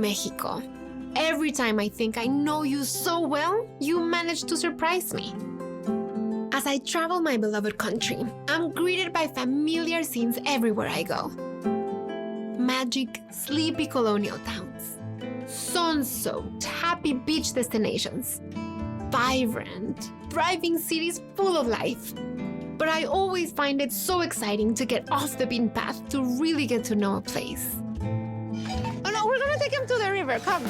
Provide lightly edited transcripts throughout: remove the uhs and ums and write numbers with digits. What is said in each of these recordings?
Mexico. Every time I think I know you so well, you manage to surprise me. As I travel my beloved country, I'm greeted by familiar scenes everywhere I go. Magic, sleepy colonial towns, sun-soaked, happy beach destinations, vibrant, thriving cities full of life. But I always find it so exciting to get off the beaten path to really get to know a place. Oh no, we're gonna take him to the river, come.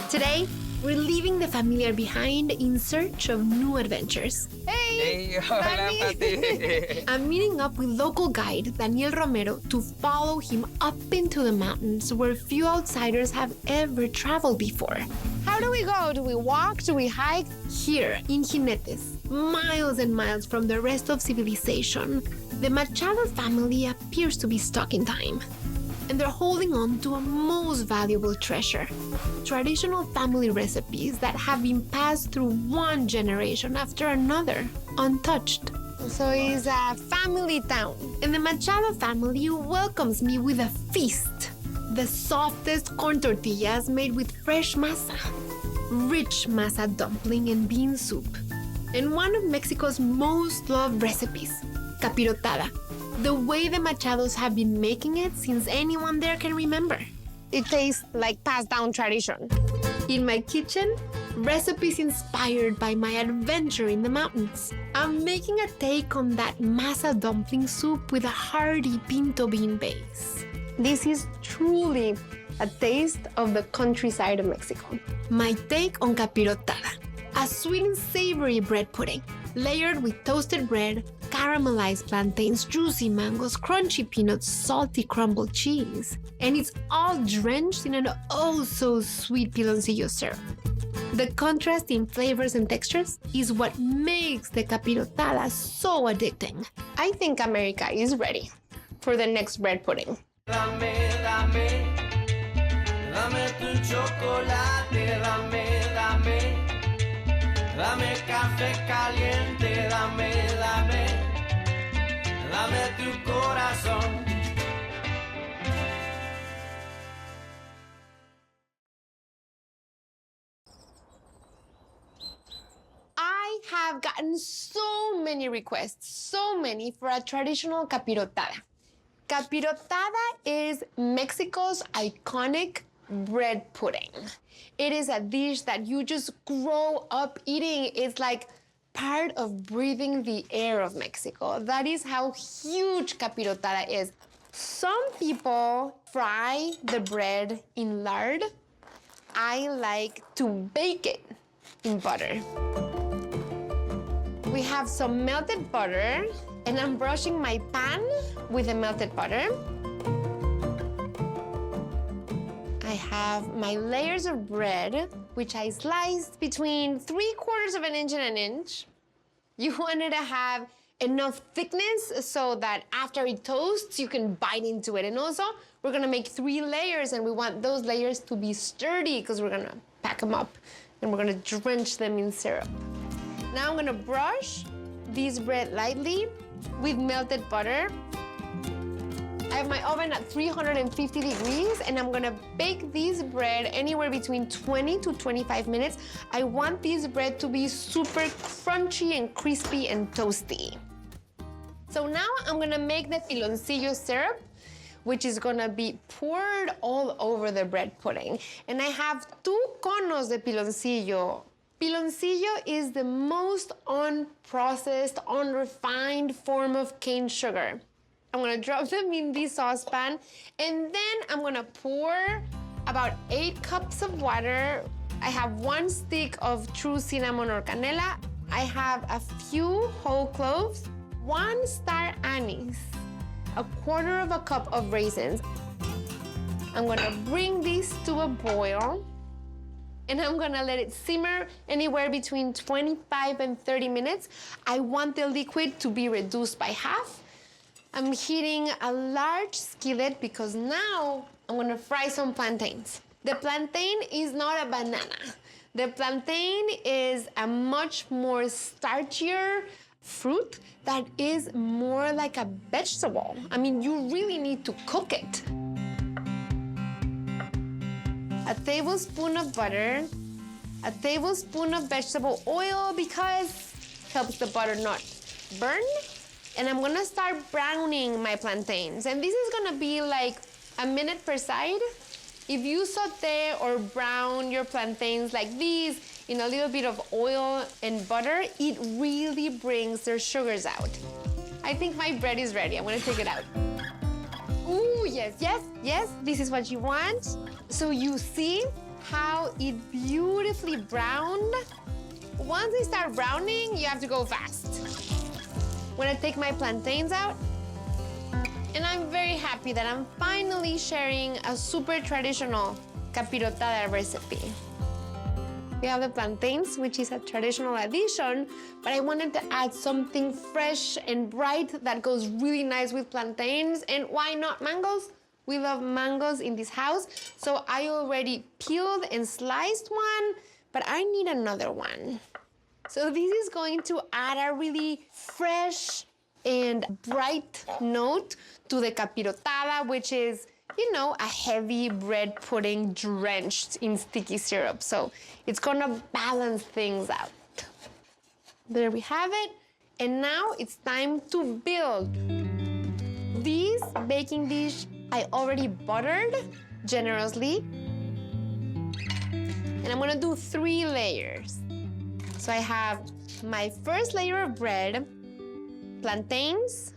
Today, we're leaving the familiar behind in search of new adventures. Hey, hola, Pati. I'm meeting up with local guide Daniel Romero to follow him up into the mountains where few outsiders have ever traveled before. How do we go? Do we walk? Do we hike? Here in Jinetes, miles and miles from the rest of civilization, the Machado family appears to be stuck in time. And they're holding on to a most valuable treasure. Traditional family recipes that have been passed through one generation after another, untouched. So it's a family town. And the Machado family welcomes me with a feast. The softest corn tortillas made with fresh masa, rich masa dumpling and bean soup, and one of Mexico's most loved recipes, capirotada, the way the Machados have been making it since anyone there can remember. It tastes like passed down tradition. In my kitchen, recipes inspired by my adventure in the mountains. I'm making a take on that masa dumpling soup with a hearty pinto bean base. This is truly a taste of the countryside of Mexico. My take on capirotada, a sweet and savory bread pudding, layered with toasted bread, caramelized plantains, juicy mangoes, crunchy peanuts, salty crumbled cheese. And it's all drenched in an oh-so-sweet piloncillo syrup. The contrast in flavors and textures is what makes the capirotada so addicting. I think America is ready for the next bread pudding. Dame, dame, dame tu chocolate, dame, dame, dame café caliente, dame, dame, dame tu corazón. I have gotten so many requests, so many for a traditional capirotada. Capirotada is Mexico's iconic bread pudding. It is a dish that you just grow up eating. It's like part of breathing the air of Mexico. That is how huge capirotada is. Some people fry the bread in lard. I like to bake it in butter. We have some melted butter, and I'm brushing my pan with the melted butter. I have my layers of bread, which I sliced between 3/4 of an inch and an inch. You want it to have enough thickness so that after it toasts, you can bite into it. And also, we're gonna make 3 layers, and we want those layers to be sturdy because we're gonna pack them up, and we're gonna drench them in syrup. Now I'm gonna brush this bread lightly with melted butter. I have my oven at 350 degrees, and I'm gonna bake this bread anywhere between 20 to 25 minutes. I want this bread to be super crunchy and crispy and toasty. So now I'm gonna make the piloncillo syrup, which is gonna be poured all over the bread pudding. And I have 2 conos de piloncillo. Piloncillo is the most unprocessed, unrefined form of cane sugar. I'm gonna drop them in this saucepan, and then I'm gonna pour about 8 cups of water. I have 1 stick of true cinnamon or canela. I have a few whole cloves, 1 star anise, 1/4 cup of raisins. I'm gonna bring this to a boil, and I'm gonna let it simmer anywhere between 25 and 30 minutes. I want the liquid to be reduced by half. I'm heating a large skillet because now I'm gonna fry some plantains. The plantain is not a banana. The plantain is a much more starchier fruit that is more like a vegetable. I mean, you really need to cook it. a tablespoon of butter, a tablespoon of vegetable oil because it helps the butter not burn. And I'm gonna start browning my plantains. And this is gonna be like a minute per side. If you saute or brown your plantains like these in a little bit of oil and butter, it really brings their sugars out. I think my bread is ready. I'm gonna take it out. Ooh, yes, yes, yes, this is what you want. So you see how it beautifully browned? Once they start browning, you have to go fast. I'm gonna take my plantains out. And I'm very happy that I'm finally sharing a super traditional capirotada recipe. We have the plantains, which is a traditional addition, but I wanted to add something fresh and bright that goes really nice with plantains. And why not mangoes? We love mangoes in this house. So I already peeled and sliced one, but I need another one. So this is going to add a really fresh and bright note to the capirotada, which is, you know, a heavy bread pudding drenched in sticky syrup. So it's gonna balance things out. There we have it. And now it's time to build. This baking dish I already buttered generously. And I'm gonna do 3 layers. So I have my first layer of bread, plantains.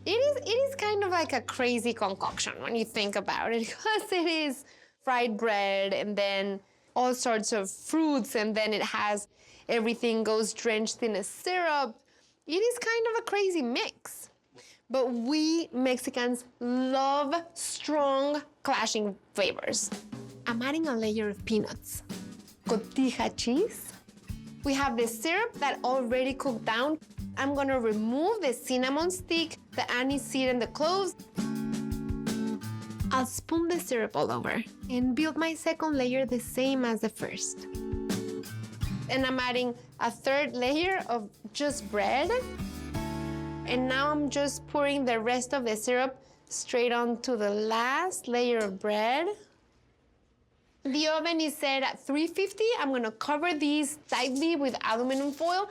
It is kind of like a crazy concoction when you think about it, because it is fried bread and then all sorts of fruits, and then it has everything goes drenched in a syrup. It is kind of a crazy mix. But we Mexicans love strong clashing flavors. I'm adding a layer of peanuts, cotija cheese. We have the syrup that already cooked down. I'm gonna remove the cinnamon stick, the anise seed, and the cloves. I'll spoon the syrup all over and build my second layer the same as the first. And I'm adding a 3rd layer of just bread. And now I'm just pouring the rest of the syrup straight onto the last layer of bread. The oven is set at 350. I'm gonna cover these tightly with aluminum foil.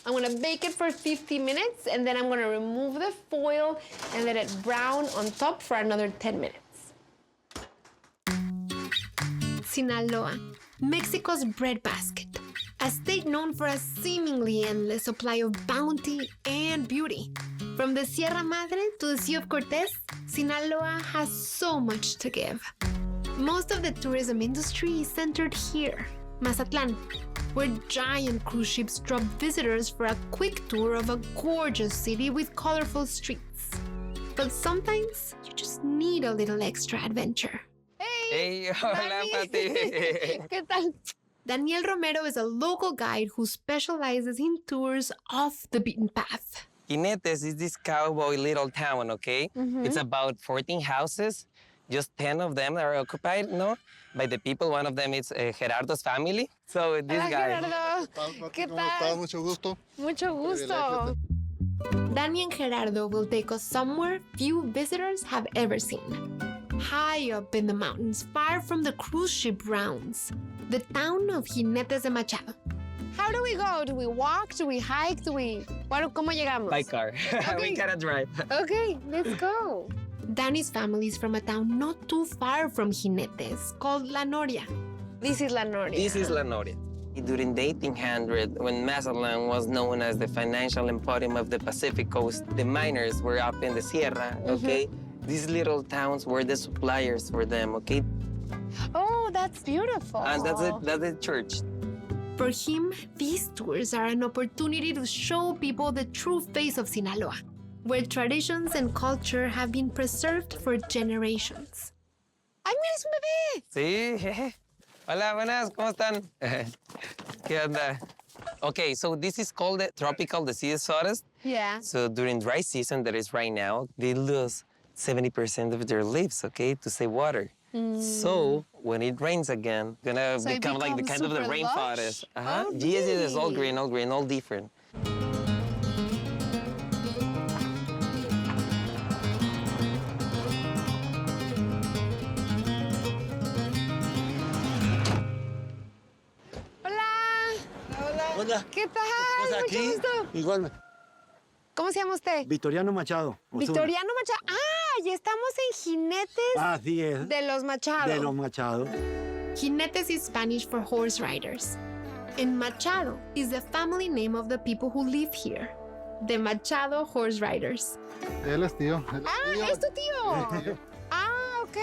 I'm gonna bake it for 50 minutes, and then I'm gonna remove the foil and let it brown on top for another 10 minutes. Sinaloa, Mexico's breadbasket, a state known for a seemingly endless supply of bounty and beauty. From the Sierra Madre to the Sea of Cortez, Sinaloa has so much to give. Most of the tourism industry is centered here, Mazatlan, where giant cruise ships drop visitors for a quick tour of a gorgeous city with colorful streets. But sometimes you just need a little extra adventure. Hey, hola, Pati. ¿Qué tal? Daniel Romero is a local guide who specializes in tours off the beaten path. Jinetes is this cowboy little town, okay? It's about 14 houses. Just 10 of them are occupied, no? By the people. One of them is Gerardo's family. So this Hola, guy. Gerardo. ¿Qué ¿Cómo estás? tal? Mucho gusto. Mucho gusto. Dani and Gerardo will take us somewhere few visitors have ever seen. High up in the mountains, far from the cruise ship rounds, the town of Jinetes de Machado. How do we go? Do we walk? Do we hike? ¿Cómo llegamos? By car. We gotta drive. Okay, let's go. Danny's family is from a town not too far from Jinetes called La Noria. This is La Noria. This is La Noria. During the 1800s, when Mazatlan was known as the financial emporium of the Pacific coast, the miners were up in the Sierra, okay? These little towns were the suppliers for them, okay? Oh, that's beautiful. And that's the church. For him, these tours are an opportunity to show people the true face of Sinaloa, where traditions and culture have been preserved for generations. ¡Ay, mira, es un bebé! Sí, jeje. Hola, buenas, ¿cómo están? ¿Qué onda? Okay, so this is called the tropical deciduous forest. Yeah. So during dry season that is right now, they lose 70% of their leaves, okay, to save water. So when it rains again, gonna So it become like the becomes kind of the super rainforest. lush? Oh, Yes, it's all really? green, all different. Hola. ¿Qué tal? Pues aquí, Mucho gusto. igual, ¿Cómo se llama usted? Victoriano Machado. Osuna. Victoriano Machado. Ah, ya estamos en Jinetes Así es. de los Machado. De los Machados. Jinetes is Spanish for horse riders. And Machado is the family name of the people who live here. The Machado horse riders. Él es tío. Ah, es tu tío. Ah, ok.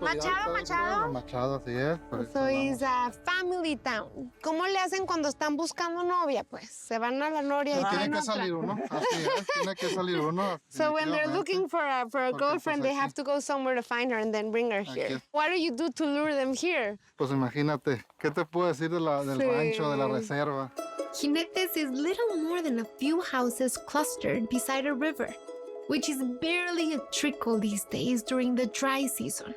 Machado. Machado, así es. So it's a family town. ¿Cómo le hacen cuando están buscando novia? Pues se van a la noria y Tiene tienen que otra. salir uno. Así es, tiene que salir uno. So when they're definitivamente. looking for a Porque, girlfriend, pues, they have to go somewhere to find her and then bring her here. Aquí. What do you do to lure them here? Pues imagínate, ¿qué te puedo decir del Sí. rancho, de la reserva? Jinetes is little more than a few houses clustered beside a river, which is barely a trickle these days during the dry season.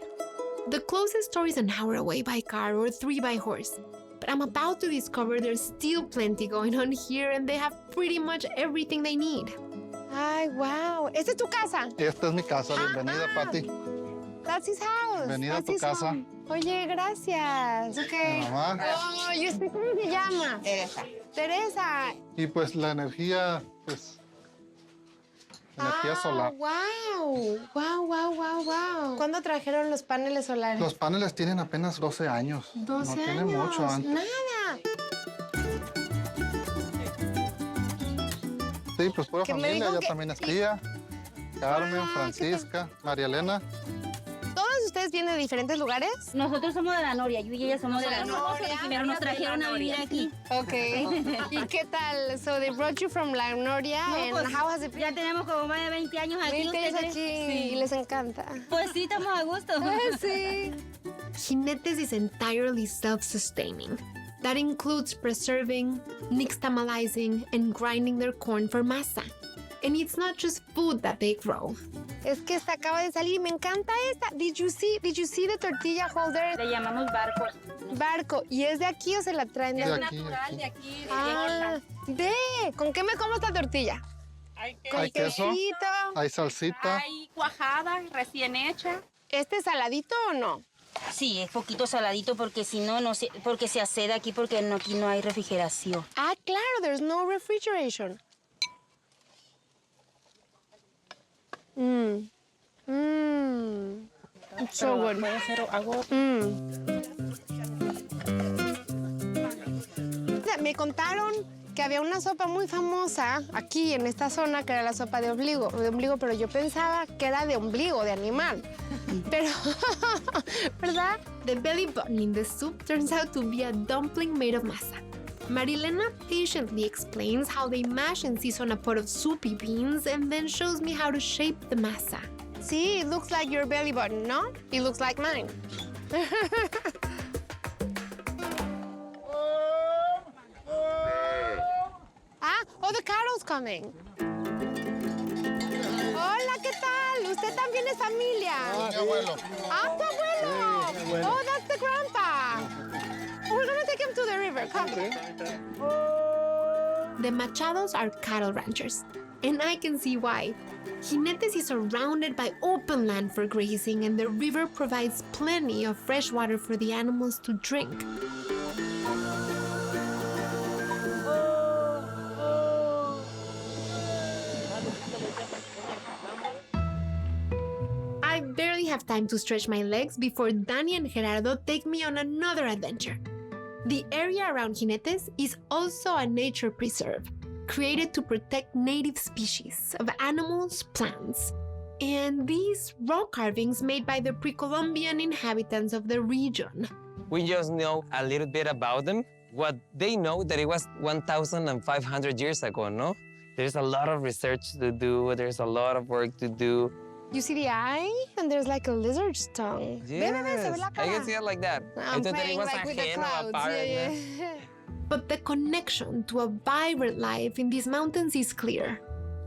The closest store is an hour away by car or 3 by horse. But I'm about to discover there's still plenty going on here and they have pretty much everything they need. Ay, wow. ¿Esta es tu casa? Esta es mi casa, bienvenida, Pati. That's his house. Bienvenida a That's tu his casa. home. Oye, gracias. Okay. Mamá. Oh, ¿y usted cómo se llama? Teresa. Teresa. Y pues la energía, energía solar. Wow. Wow. ¿Cuándo trajeron los paneles solares? Los paneles tienen apenas 12 años. 12 no tienen años. mucho antes. Nada. Sí, pues pura Que me familia, dijo ella que- también es tía. Carmen, Ah, Francisca, María Elena. ¿Todos ustedes vienen de diferentes lugares? Nosotros somos de la Noria, yo y ella somos de la Noria. Noria. Pero nos trajeron a vivir aquí. Okay. ¿Y qué tal? So they brought you from La Noria No, and pues, how has it been? Ya tenemos como más de 20 años aquí. 20 años ¿ustedes? aquí y Sí. les encanta. Pues sí, estamos a gusto. Sí. Jinetes is entirely self-sustaining. That includes preserving, nixtamalizing, and grinding their corn for masa. And it's not just food that they grow. Es que esta acaba de salir, me encanta esta. Did you see the tortilla holder? Le llamamos barco. Barco. ¿Y es de aquí o se la traen de De aquí? aquí, aquí. de aquí, Ah, ¿con qué me como esta tortilla? Con Hay queso, quesito. hay salsita. Hay cuajada recién hecha. ¿Este es saladito o no? Sí, es poquito saladito porque si no, porque se aceda aquí porque aquí no hay refrigeración. Ah, claro, there's no refrigeration. It's so good. Puede ser algo. Me contaron que había una sopa muy famosa aquí en esta zona que era la sopa de ombligo, pero yo pensaba que era de ombligo, de animal. Pero, ¿verdad? The belly button in the soup turns out to be a dumpling made of masa. Marilena patiently explains how they mash and season a pot of soupy beans and then shows me how to shape the masa. See, it looks like your belly button, no? It looks like mine. The cattle's coming. Hola, ¿qué tal? ¿Usted también es familia? Mi abuelo. Ah, tu abuelo. Oh, that's the grandpa. We're gonna take him to the river. Come. The Machados are cattle ranchers, and I can see why. Jinetes is surrounded by open land for grazing, and the river provides plenty of fresh water for the animals to drink. I barely have time to stretch my legs before Dani and Gerardo take me on another adventure. The area around Jinetes is also a nature preserve, created to protect native species of animals, plants, and these rock carvings made by the pre-Columbian inhabitants of the region. We just know a little bit about them. What they know that it was 1,500 years ago, no? There's a lot of research to do. There's a lot of work to do. You see the eye? And there's like a lizard's tongue. Ve, se ve la I cara. can see it like that. I I'm thought that it playing was like a with the hen or a clouds. parrot. Yeah, no? yeah. But the connection to a vibrant life in these mountains is clear.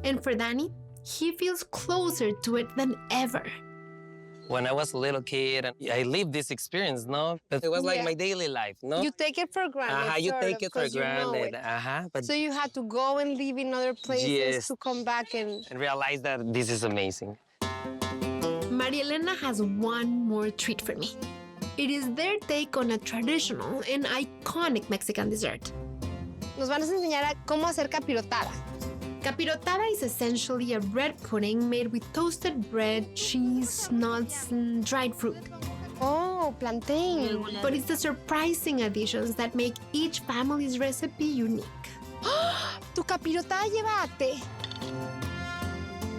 And for Dani, he feels closer to it than ever. When I was a little kid, and I lived this experience, no? But it was like Yeah. my daily life, no? You take it for granted. You sort take of, it for 'cause you know granted. it. But So you had to go and live in other places Yes. to come back and... and realize that this is amazing. Maria Elena has one more treat for me. It is their take on a traditional and iconic Mexican dessert. nos van a enseñar a cómo hacer capirotada. Capirotada is essentially a bread pudding made with toasted bread, cheese, nuts, and dried fruit. Oh, plantain. But it's the surprising additions that make each family's recipe unique. Tu capirotada lleva ate.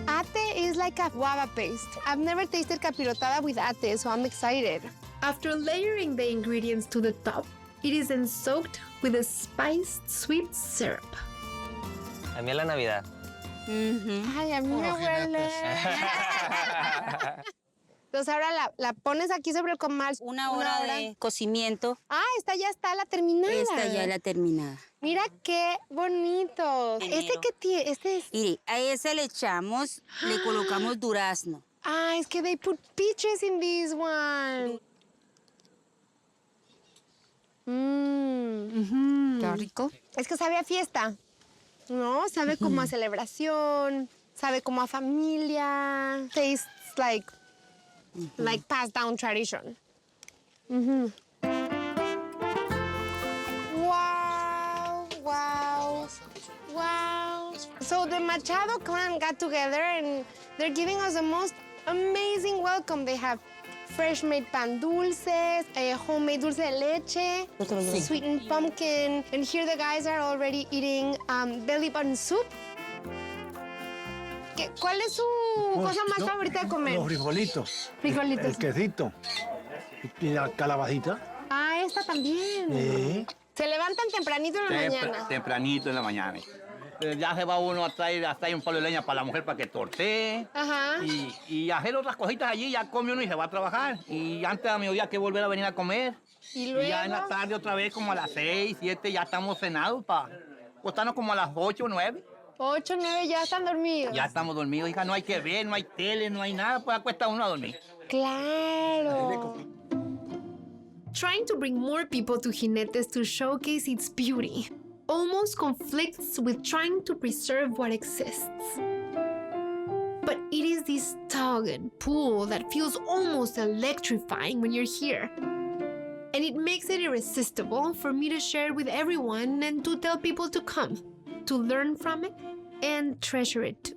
Ate is like a guava paste. I've never tasted capirotada with ate, so I'm excited. After layering the ingredients to the top, it is then soaked with a spiced sweet syrup. A mí la Navidad. Ay, a mí me huele. Entonces ahora la pones aquí sobre el comal. Una hora de cocimiento. Ah, esta ya está la terminada. Esta ya es la terminada. Mira qué bonito. ¿Este qué tiene? Este es... Mire, a ese le echamos, le colocamos durazno. Ah, es que they put peaches in this one. Qué rico. Es que sabe a fiesta, ¿no? Sabe como a celebración, sabe como a familia. Tastes like passed down tradition. Wow, wow, wow. So the Machado clan got together and they're giving us the most amazing welcome. They have fresh-made pan dulces, homemade dulce de leche, sweetened pumpkin, and here the guys are already eating belly button soup. ¿Cuál es su cosa más favorita de comer? Los frijolitos. Frijolitos. El quesito. Y la calabacita. Ah, esta también. Se levantan tempranito en la mañana. Tempranito en la mañana. Ya se va uno a traer un palo de leña para la mujer para que tortee. Ajá. Y hacer otras cositas allí, ya come uno y se va a trabajar. Y antes a mediodía que volver a venir a comer. Y luego. Y ya en la tarde otra vez como a las 6, 7 ya estamos cenados para acostarnos como a las 8 o 9. 8, 9 ya están dormidos. Ya estamos dormidos, hija, no hay que ver, no hay tele, no hay nada, pues acuesta uno a dormir. Claro. Trying to bring more people to Jinetes to showcase its beauty almost conflicts with trying to preserve what exists. But it is this tug and pull that feels almost electrifying when you're here. And it makes it irresistible for me to share with everyone and to tell people to come, to learn from it and treasure it too.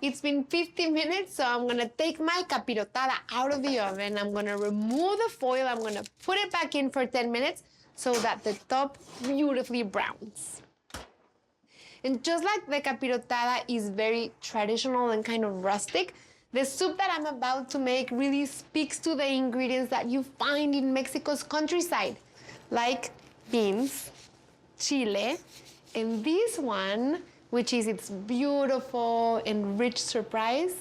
It's been 50 minutes, so I'm gonna take my capirotada out of the oven. I'm gonna remove the foil. I'm gonna put it back in for 10 minutes so that the top beautifully browns. And just like the capirotada is very traditional and kind of rustic, the soup that I'm about to make really speaks to the ingredients that you find in Mexico's countryside, like beans, chile, and this one, which is its beautiful and rich surprise,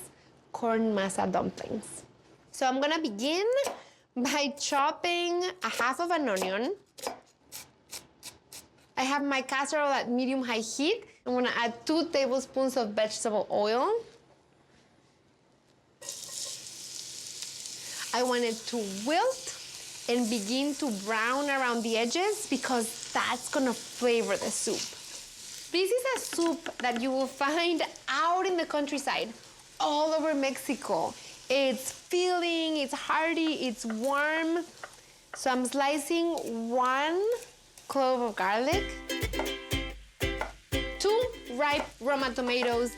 corn masa dumplings. So I'm gonna begin by chopping a half of an onion. I have my casserole at medium-high heat. I'm gonna add 2 tablespoons of vegetable oil. I want it to wilt and begin to brown around the edges because that's gonna flavor the soup. This is a soup that you will find out in the countryside, all over Mexico. It's filling, it's hearty, it's warm. So I'm slicing 1 clove of garlic, 2 ripe Roma tomatoes,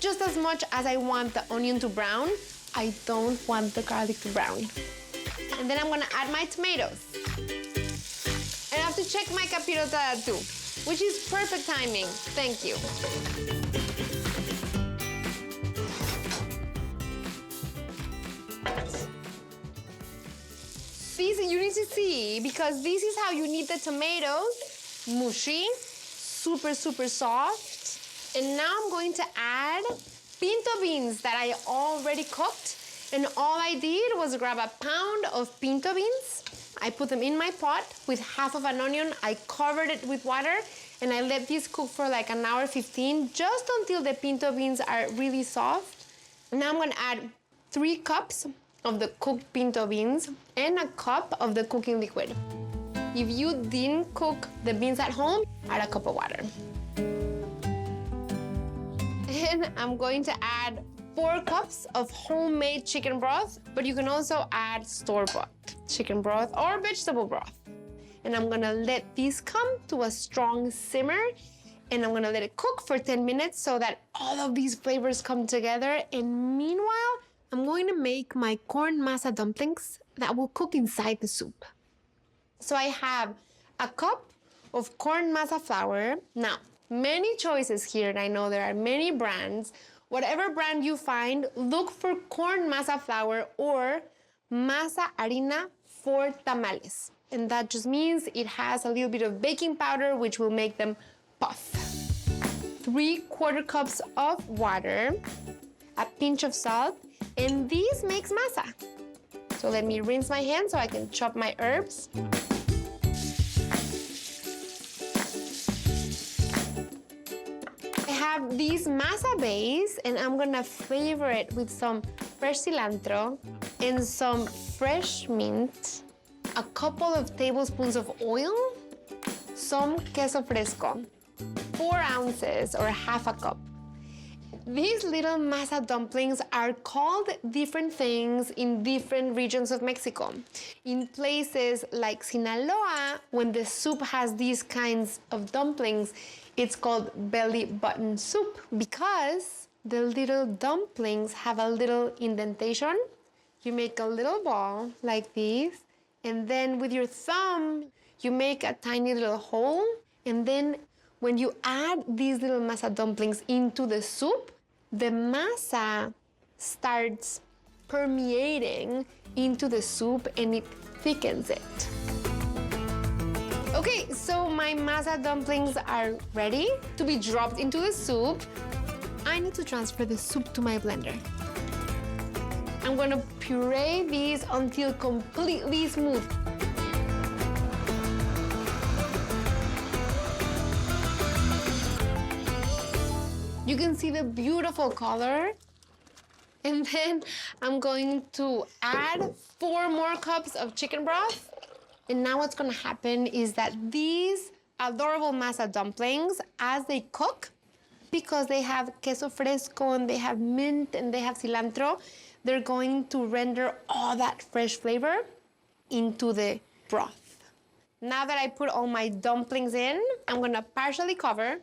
just as much as I want the onion to brown. I don't want the garlic to brown. And then I'm gonna add my tomatoes. And I have to check my capirotada too, which is perfect timing. Thank you. This you need to see because this is how you need the tomatoes. Mushy, super, super soft. And now I'm going to add pinto beans that I already cooked. And all I did was grab a pound of pinto beans. I put them in my pot with half of an onion. I covered it with water and I let this cook for like 1 hour 15, just until the pinto beans are really soft. Now I'm gonna add 3 cups of the cooked pinto beans and a cup of the cooking liquid. If you didn't cook the beans at home, add a cup of water. And I'm going to add 4 cups of homemade chicken broth, but you can also add store-bought chicken broth or vegetable broth. And I'm gonna let these come to a strong simmer, and I'm gonna let it cook for 10 minutes so that all of these flavors come together. And meanwhile, I'm going to make my corn masa dumplings that will cook inside the soup. So I have a cup of corn masa flour. Now, many choices here, and I know there are many brands. Whatever brand you find, look for corn masa flour or masa harina for tamales. And that just means it has a little bit of baking powder, which will make them puff. 3/4 cups of water, a pinch of salt, and this makes masa. So let me rinse my hands so I can chop my herbs. I have this masa base, and I'm gonna flavor it with some fresh cilantro and some fresh mint, a couple of tablespoons of oil, some queso fresco, 4 ounces or half a cup. These little masa dumplings are called different things in different regions of Mexico. In places like Sinaloa, when the soup has these kinds of dumplings, it's called belly button soup because the little dumplings have a little indentation. You make a little ball like this, and then with your thumb, you make a tiny little hole, and then when you add these little masa dumplings into the soup, the masa starts permeating into the soup and it thickens it. Okay, so my masa dumplings are ready to be dropped into the soup. I need to transfer the soup to my blender. I'm gonna puree these until completely smooth. You can see the beautiful color. And then I'm going to add 4 more cups of chicken broth. And now what's gonna happen is that these adorable masa dumplings, as they cook, because they have queso fresco and they have mint and they have cilantro, they're going to render all that fresh flavor into the broth. Now that I put all my dumplings in, I'm gonna partially cover,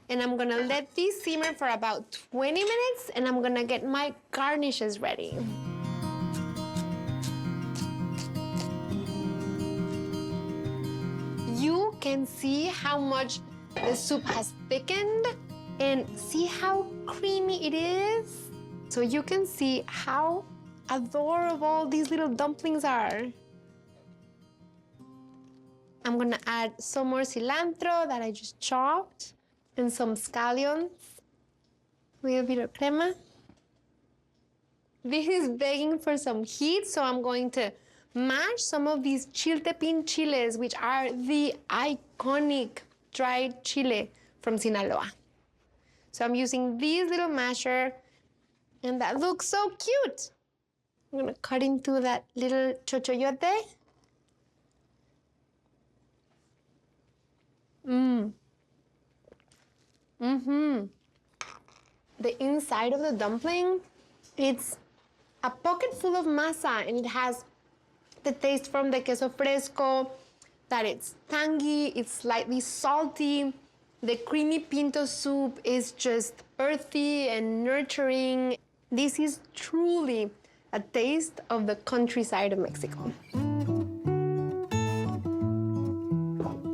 and I'm gonna let these simmer for about 20 minutes, and I'm gonna get my garnishes ready. You can see how much the soup has thickened and see how creamy it is. So you can see how adorable these little dumplings are. I'm gonna add some more cilantro that I just chopped and some scallions, a little bit of crema. This is begging for some heat, so I'm going to mash some of these chiltepin chiles, which are the iconic dried chile from Sinaloa. So I'm using this little masher, and that looks so cute. I'm gonna cut into that little chochoyote. The inside of the dumpling, it's a pocket full of masa, and it has the taste from the queso fresco, that it's tangy, it's slightly salty. The creamy pinto soup is just earthy and nurturing. This is truly a taste of the countryside of Mexico.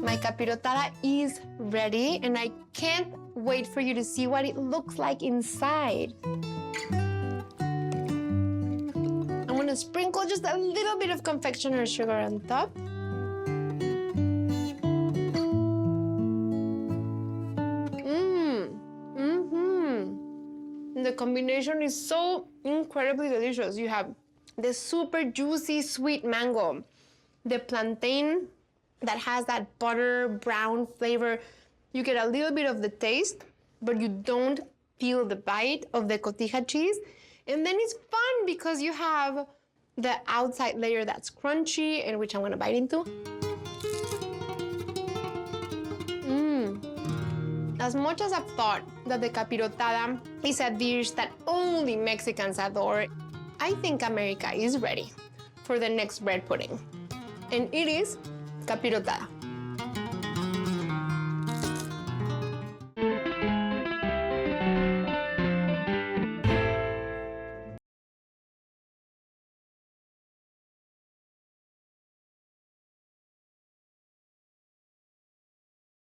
My capirotada is ready, and I can't wait for you to see what it looks like inside. I'm gonna sprinkle just a little bit of confectioner sugar on top. The combination is so incredibly delicious. You have the super juicy sweet mango, the plantain that has that butter brown flavor. You get a little bit of the taste, but you don't feel the bite of the cotija cheese. And then it's fun because you have the outside layer that's crunchy and which I'm gonna bite into. as much as I've thought that the capirotada is a dish that only Mexicans adore, I think America is ready for the next bread pudding. And it is capirotada.